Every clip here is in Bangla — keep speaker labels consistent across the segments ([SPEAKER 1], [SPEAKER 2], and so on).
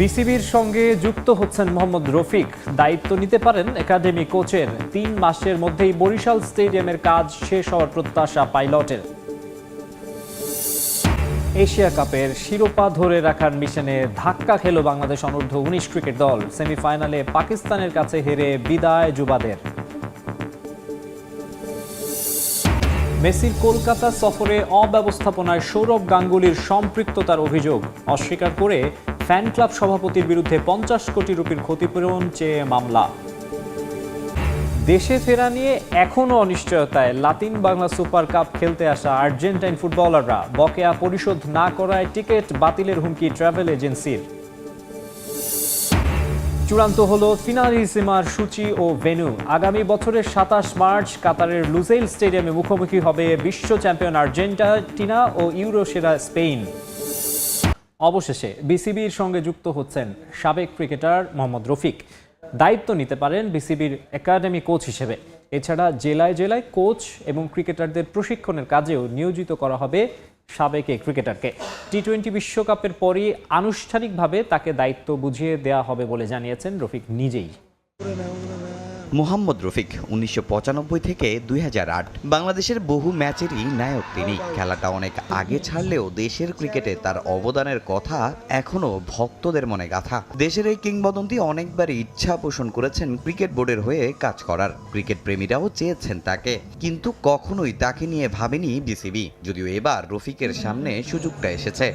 [SPEAKER 1] বিসিবির সঙ্গে যুক্ত হচ্ছেন মোহাম্মদ রফিক। দায়িত্ব নিতে পারেন একাডেমি কোচের। ৩ মাসের মধ্যেই বরিশাল স্টেডিয়ামের কাজ শেষ হওয়ার প্রত্যাশা পাইলটের। এশিয়া কাপের শিরোপা ধরে রাখার মিশনে ধাক্কা খেল বাংলাদেশ অনূর্ধ্ব-19 ক্রিকেট দল। সেমিফাইনালে পাকিস্তানের কাছে হেরে বিদায় যুবাদের। মেসির কলকাতা সফরে অব্যবস্থাপনায় সৌরভ গাঙ্গুলির সম্পৃক্ততার অভিযোগ অস্বীকার করে ফ্যান ক্লাব সভাপতির বিরুদ্ধে 50 কোটি রুপির ক্ষতিপূরণ চেয়ে মামলা। দেশে ফেরা নিয়ে এখনও অনিশ্চয়তায় লাতিন বাংলা সুপার কাপ খেলতে আসা আর্জেন্টাইন ফুটবলাররা। বকেয়া পরিশোধ না করায় টিকিট বাতিলের হুমকি ট্রাভেল এজেন্সির। চূড়ান্ত হলো ফিনালিসিমার সূচি ও ভেন্যু। আগামী বছরের 27 মার্চ কাতারের লুজেইল স্টেডিয়ামে মুখোমুখি হবে বিশ্ব চ্যাম্পিয়ন আর্জেন্টিনা ও ইউরো সেরা স্পেন। অবশেষে বিসিবির সঙ্গে যুক্ত হচ্ছেন সাবেক ক্রিকেটার মোহাম্মদ রফিক। দায়িত্ব নিতে পারেন বিসিবির একাডেমি কোচ হিসেবে। এছাড়া জেলায় জেলায় কোচ এবং ক্রিকেটারদের প্রশিক্ষণের কাজেও নিয়োজিত করা হবে সাবেক এই ক্রিকেটারকে। টি-20 বিশ্বকাপের পরই আনুষ্ঠানিকভাবে তাকে দায়িত্ব বুঝিয়ে দেওয়া হবে বলে জানিয়েছেন রফিক নিজেই।
[SPEAKER 2] মোহাম্মদ রফিক 1995 থেকে 2008 বাংলাদেশের বহু ম্যাচেরই নায়ক তিনি। খেলাটা অনেক আগে ছাড়লেও দেশের ক্রিকেটে তার অবদানের কথা এখনো ভক্তদের মনে গাঁথা। দেশের এই কিংবদন্তি অনেকবারই ইচ্ছা পোষণ করেছেন ক্রিকেট বোর্ডের হয়ে কাজ করার। ক্রিকেট প্রেমীরাও চেয়েছেন তাকে, কিন্তু কখনোই তাকে নিয়ে ভাবেনি বিসিবি। যদিও এবার রফিকের সামনে সুযোগটা এসেছে।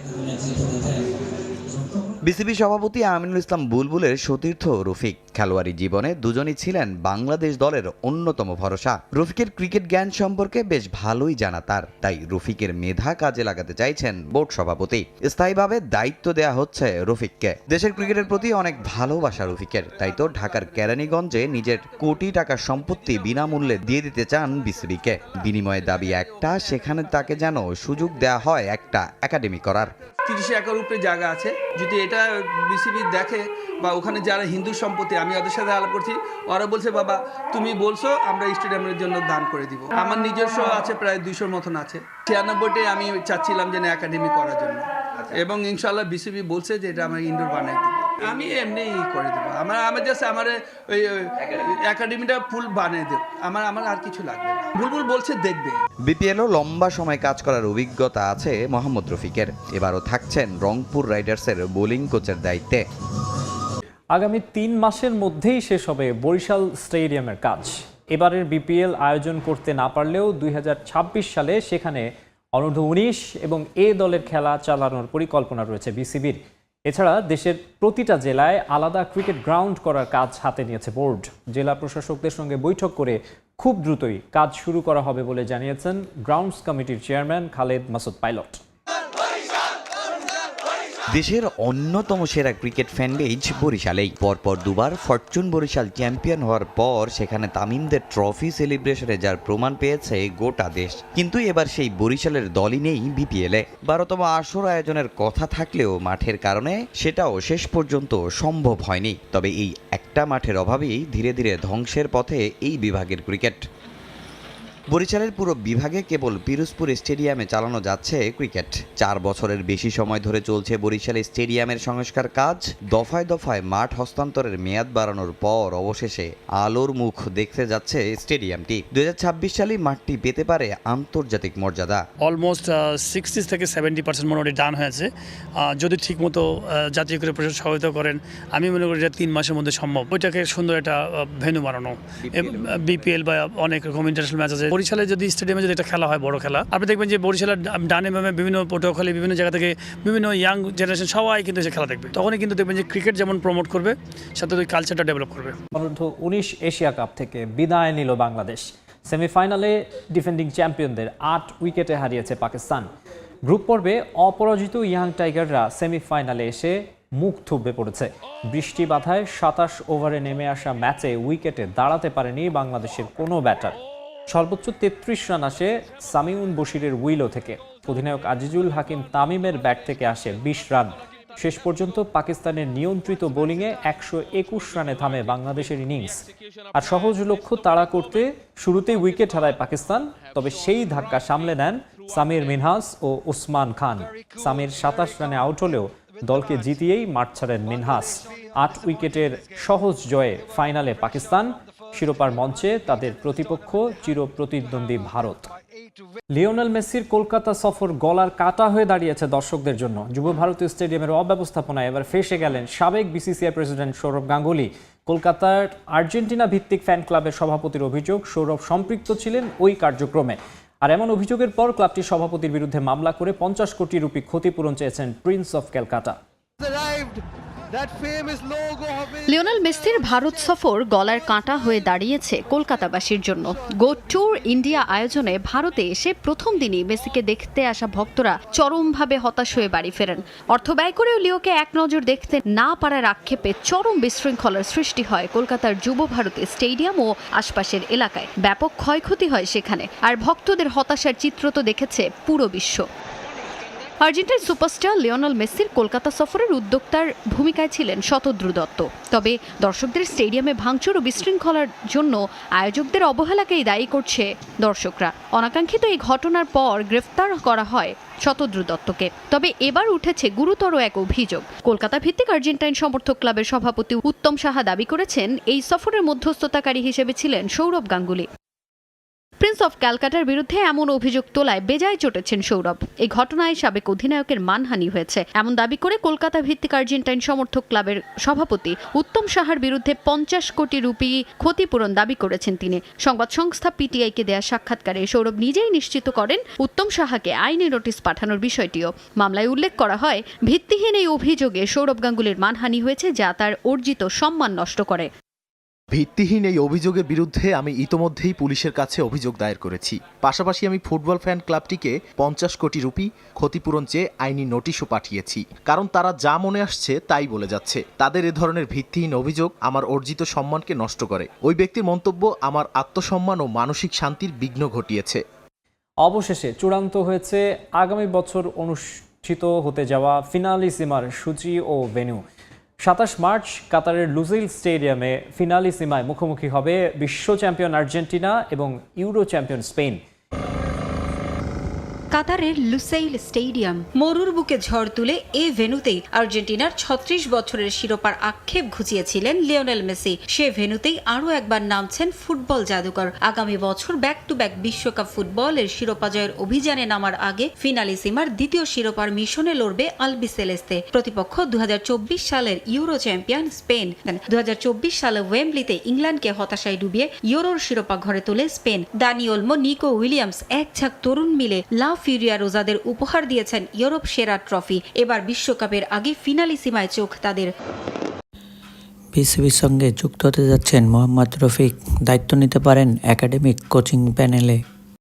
[SPEAKER 2] বিসিবি সভাপতি আমিনুল ইসলাম বুলবুলের সতীর্থ রফিক। খেলোয়াড়ি জীবনে দুজনই ছিলেন বাংলাদেশ দলের অন্যতম ভরসা। রফিকের ক্রিকেট জ্ঞান সম্পর্কে বেশ ভালোই জানা তার, তাই রফিকের মেধা কাজে লাগাতে চাইছেন বোর্ড সভাপতি। স্থায়ীভাবে দায়িত্ব দেয়া হচ্ছে রফিককে। দেশের ক্রিকেটের প্রতি অনেক ভালোবাসা রফিকের, তাই তো ঢাকার কেরানীগঞ্জে নিজের কোটি টাকার সম্পত্তি বিনামূল্যে দিয়ে দিতে চান বিসিবিকে। বিনিময়ে দাবি একটা, সেখানে তাকে যেন সুযোগ দেয়া হয় একটা একাডেমি করার।
[SPEAKER 3] 30 একর উপরে জায়গা আছে। যদি এটা বিসিবি দেখে বা ওখানে যারা হিন্দু সম্পত্তি, আমি ওদের সাথে আলাপ করছি, ওরা বলছে বাবা তুমি বলছো আমরা স্টেডিয়ামের জন্য দান করে দিব। আমার নিজস্ব আছে প্রায় 200 মতন আছে। 96-তে আমি চাচ্ছিলাম যে একাডেমি করার জন্য, এবং ইনশাল্লাহ বিসিবি বলছে যে এটা আমার ইনডোর বানাই দিবে। আমি এমনি করে দেবো। আমার জাস্ট আমার ওই একাডেমিটা ফুল বানিয়ে দেব। আমার আর কিছু লাগবে না। বুলবুল বলছে দেখবে।
[SPEAKER 2] বিপিএলও লম্বা সময় কাজ করার অভিজ্ঞতা আছে মোহাম্মদ রফিকের। এবারও থাকছেন রংপুর রাইডার্সের বোলিং কোচের দায়িত্বে।
[SPEAKER 1] আগামী 3 মাসের মধ্যেই শেষ হবে বরিশাল স্টেডিয়ামের কাজ। এবারের বিপিএল আয়োজন করতে না পারলেও 2026 সালে সেখানে অনূর্ধ্ব-19 এবং এ দলের খেলা চালানোর পরিকল্পনা রয়েছে বিসিবির। এছাড়া দেশের প্রতিটা জেলায় আলাদা ক্রিকেট গ্রাউন্ড করার কাজ হাতে নিয়েছে বোর্ড। জেলা প্রশাসকদের সঙ্গে বৈঠক করে খুব দ্রুতই কাজ শুরু করা হবে বলে জানিয়েছেন গ্রাউন্ডস কমিটির চেয়ারম্যান খালেদ মাসুদ পাইলট।
[SPEAKER 2] দেশের অন্যতম সেরা ক্রিকেট ফ্যানবেজ বরিশালেই। পরপর দুবার ফরচুন বরিশাল চ্যাম্পিয়ন হওয়ার পর সেখানে তামিমদের ট্রফি সেলিব্রেশনে যার প্রমাণ পেয়েছে গোটা দেশ। কিন্তু এবার সেই বরিশালের দলই নেই বিপিএলে। 12তম আসর আয়োজনের কথা থাকলেও মাঠের কারণে সেটাও শেষ পর্যন্ত সম্ভব হয়নি। তবে এই একটা মাঠের অভাবেই ধীরে ধীরে ধ্বংসের পথে এই বিভাগের ক্রিকেট। বরিশালের পুরো বিভাগে কেবল পিরোজপুর স্টেডিয়ামে চালানো যাচ্ছে ক্রিকেট। 4 বছরের বেশি সময় ধরে চলছে বরিশাল স্টেডিয়ামের সংস্কার কাজ। দফায় দফায় মাঠ হস্তান্তরের মেয়াদ বাড়ানোর পর অবশেষে আলোর মুখ দেখতে যাচ্ছে স্টেডিয়ামটি। 2026 সালে মাঠটি পেতে পারে আন্তর্জাতিক মর্যাদা।
[SPEAKER 4] অলমোস্ট 60 থেকে 70% মোটামুটি ডান হয়েছে। যদি ঠিকমতো জাতীয় ক্রীড়া পরিষদ সহায়তা করেন, আমি মনে করি যে 3 মাসের মধ্যে সম্ভব ওইটাকে সুন্দর একটা ভেন্যু বানানো। বিপিএল বা অনেক রকম ইন্টারন্যাশনাল ম্যাচ আছে। বরিশালে যদি স্টেডিয়ামে যদি এটা খেলা হয়, বড় খেলা, আপনি দেখবেন যে বরিশালের ডানে বামে বিভিন্ন পটুয়াখালী বিভিন্ন জায়গা থেকে বিভিন্ন ইয়াং জেনারেশন সবাই কিন্তু এসে খেলা দেখবে। তখনই কিন্তু দেখবেন যে ক্রিকেট যেমন প্রমোট করবে, সাথে ওই কালচারটা ডেভেলপ করবে।
[SPEAKER 1] অনূর্ধ্ব-19 এশিয়া কাপ থেকে বিদায় নিল বাংলাদেশ। সেমিফাইনালে ডিফেন্ডিং চ্যাম্পিয়নদের 8 উইকেটে হারিয়েছে পাকিস্তান। গ্রুপ পর্বে অপরাজিত ইয়াং টাইগাররা সেমিফাইনালে এসে মুখ থুবড়ে পড়েছে। বৃষ্টি বাধায় 27 ওভারে নেমে আসা ম্যাচে উইকেটে দাঁড়াতে পারেনি বাংলাদেশের কোনো ব্যাটার। সর্বোচ্চ 33 রান আসে সামিউন বশিরের উইলো থেকে। অধিনায়ক আজিজুল হাকিম তামিমের ব্যাট থেকে আসে 20 রান। শেষ পর্যন্ত পাকিস্তানের নিয়ন্ত্রিত বোলিংয়ে 121 রানে থামে বাংলাদেশের ইনিংস। আর সহজ লক্ষ্য তাড়া করতে শুরুতেই উইকেট হারায় পাকিস্তান, তবে সেই ধাক্কা সামলে নেন সামির মিনহাস ও উসমান খান। সামির 27 রানে আউট হলেও দলকে জিতিয়েই মাঠ ছাড়েন মিনহাস। 8 উইকেটের সহজ জয়ে ফাইনালে পাকিস্তান, শিরোপার মঞ্চে তাদের প্রতিপক্ষ চিরপ্রতিদ্বন্দ্বী ভারত। লিওনেল মেসির কলকাতা সফর গলার কাটা হয়ে দাঁড়িয়েছে দর্শকদের জন্য। যুব ভারতী স্টেডিয়ামের অব্যবস্থাপনায় এবার ফেঁসে গেলেন সাবেক বিসিসিআই প্রেসিডেন্ট সৌরভ গাঙ্গুলি। কলকাতার আর্জেন্টিনা ভিত্তিক ফ্যান ক্লাবের সভাপতির অভিযোগ, সৌরভ সম্পৃক্ত ছিলেন ওই কার্যক্রমে। আর এমন অভিযোগের পর ক্লাবটির সভাপতির বিরুদ্ধে মামলা করে 50 কোটি রুপি ক্ষতিপূরণ চেয়েছেন প্রিন্স অফ ক্যালকাটা।
[SPEAKER 5] লিওনেল মেসির ভারত সফর গলার কাঁটা হয়ে দাঁড়িয়েছে কলকাতাবাসীর জন্য। গো ট্যুর ইন্ডিয়া আয়োজনে ভারতে এসে প্রথম দিনই মেসিকে দেখতে আসা ভক্তরা চরমভাবে হতাশ হয়ে বাড়ি ফেরেন। অর্থ ব্যয় করেও লিওকে এক নজর দেখতে না পারার আক্ষেপে চরম বিশৃঙ্খলার সৃষ্টি হয় কলকাতার যুব ভারতী স্টেডিয়াম ও আশপাশের এলাকায়। ব্যাপক ক্ষয়ক্ষতি হয় সেখানে। আর ভক্তদের হতাশার চিত্র তো দেখেছে পুরো বিশ্ব। আর্জেন্টাইন সুপারস্টার লিওনেল মেসির কলকাতা সফরের উদ্যোক্তার ভূমিকায় ছিলেন শতদ্রু দত্ত। তবে দর্শকদের স্টেডিয়ামে ভাঙচুর ও বিশৃঙ্খলার জন্য আয়োজকদের অবহেলাকেই দায়ী করছে দর্শকরা। অনাকাঙ্ক্ষিত এই ঘটনার পর গ্রেফতার করা হয় শতদ্রু দত্তকে। তবে এবার উঠেছে গুরুতর এক অভিযোগ। কলকাতা ভিত্তিক আর্জেন্টাইন সমর্থক ক্লাবের সভাপতি উত্তম সাহা দাবি করেছেন, এই সফরের মধ্যস্থতাকারী হিসেবে ছিলেন সৌরভ গাঙ্গুলি। প্রিন্স অফ ক্যালকাটার বিরুদ্ধে এমন অভিযোগ তোলায় বেজায় চটেছেন সৌরভ। এই ঘটনায় সাবেক অধিনায়কের মানহানি হয়েছে এমন দাবি করে কলকাতা ভিত্তিক আর্জেন্টাইন সমর্থক ক্লাবের সভাপতি উত্তম সাহার বিরুদ্ধে 50 কোটি রুপি ক্ষতিপূরণ দাবি করেছেন তিনি। সংবাদ সংস্থা পিটিআইকে দেয়া সাক্ষাৎকারে সৌরভ নিজেই নিশ্চিত করেন উত্তম সাহাকে আইনি নোটিশ পাঠানোর বিষয়টিও। মামলায় উল্লেখ করা হয়, ভিত্তিহীন এই অভিযোগে সৌরভ গাঙ্গুলির মানহানি হয়েছে, যা তার অর্জিত সম্মান নষ্ট করে।
[SPEAKER 6] ভিত্তিহীন এই অভিযোগের বিরুদ্ধে আমি ইতোমধ্যেই পুলিশের কাছে অভিযোগ দায়ের করেছি। পাশাপাশি আমি ফুটবল ফ্যান ক্লাবটিকে 50 কোটি রুপি ক্ষতিপূরণ চেয়ে আইনি নোটিশও পাঠিয়েছি। কারণ তারা যা মনে আসছে তাই বলে যাচ্ছে। তাদের এ ধরনের ভিত্তিহীন অভিযোগ আমার অর্জিত সম্মানকে নষ্ট করে। ওই ব্যক্তির মন্তব্য আমার আত্মসম্মান ও মানসিক শান্তির বিঘ্ন ঘটিয়েছে।
[SPEAKER 1] অবশেষে চূড়ান্ত হয়েছে আগামী বছর অনুষ্ঠিত হতে যাওয়া ফিনালিসিমার সূচি ও ভেন্যু। 27 মার্চ কাতারের লুসাইল স্টেডিয়ামে ফিনালিসিমায় মুখোমুখি হবে বিশ্ব চ্যাম্পিয়ন আর্জেন্টিনা এবং ইউরো চ্যাম্পিয়ন স্পেন।
[SPEAKER 7] কাতারের লুসাইল স্টেডিয়াম মরুর বুকে ঝড় তুলে এ ভেন্যুতেই আর্জেন্টিনার 36 বছরের শিরোপার আক্ষেপ ঘুচিয়েছিলেন লিওনেল মেসি। সে ভেন্যুতেই আরও একবার নামছেন ফুটবল জাদুকর। আগামী বছর ব্যাক টু ব্যাক বিশ্বকাপ ফুটবলের শিরোপা জয়ের অভিযানে নামার আগে ফিনালিসিমার দ্বিতীয় শিরোপার মিশনে লড়বে আলবিসেলেস্তে। প্রতিপক্ষ 2024 সালের ইউরো চ্যাম্পিয়ন স্পেন। 2024 সালে ওয়েম্বলিতে ইংল্যান্ডকে হতাশায় ডুবিয়ে ইউরোর শিরোপা ঘরে তোলে Spain. Dani Olmo, Nico Williams, এক ঝাঁক তরুণ মিলে লা ফিউরিয়া রোজাদের উপহার দিয়েছেন ইউরোপ সেরা ট্রফি। এবার বিশ্বকাপের আগে ফিনালিসিমায় চোখ তাদের।
[SPEAKER 8] বিসিবির সঙ্গে যুক্ত হতে যাচ্ছেন মোহাম্মদ রফিক। দায়িত্ব নিতে পারেন একাডেমিক কোচিং প্যানেলে।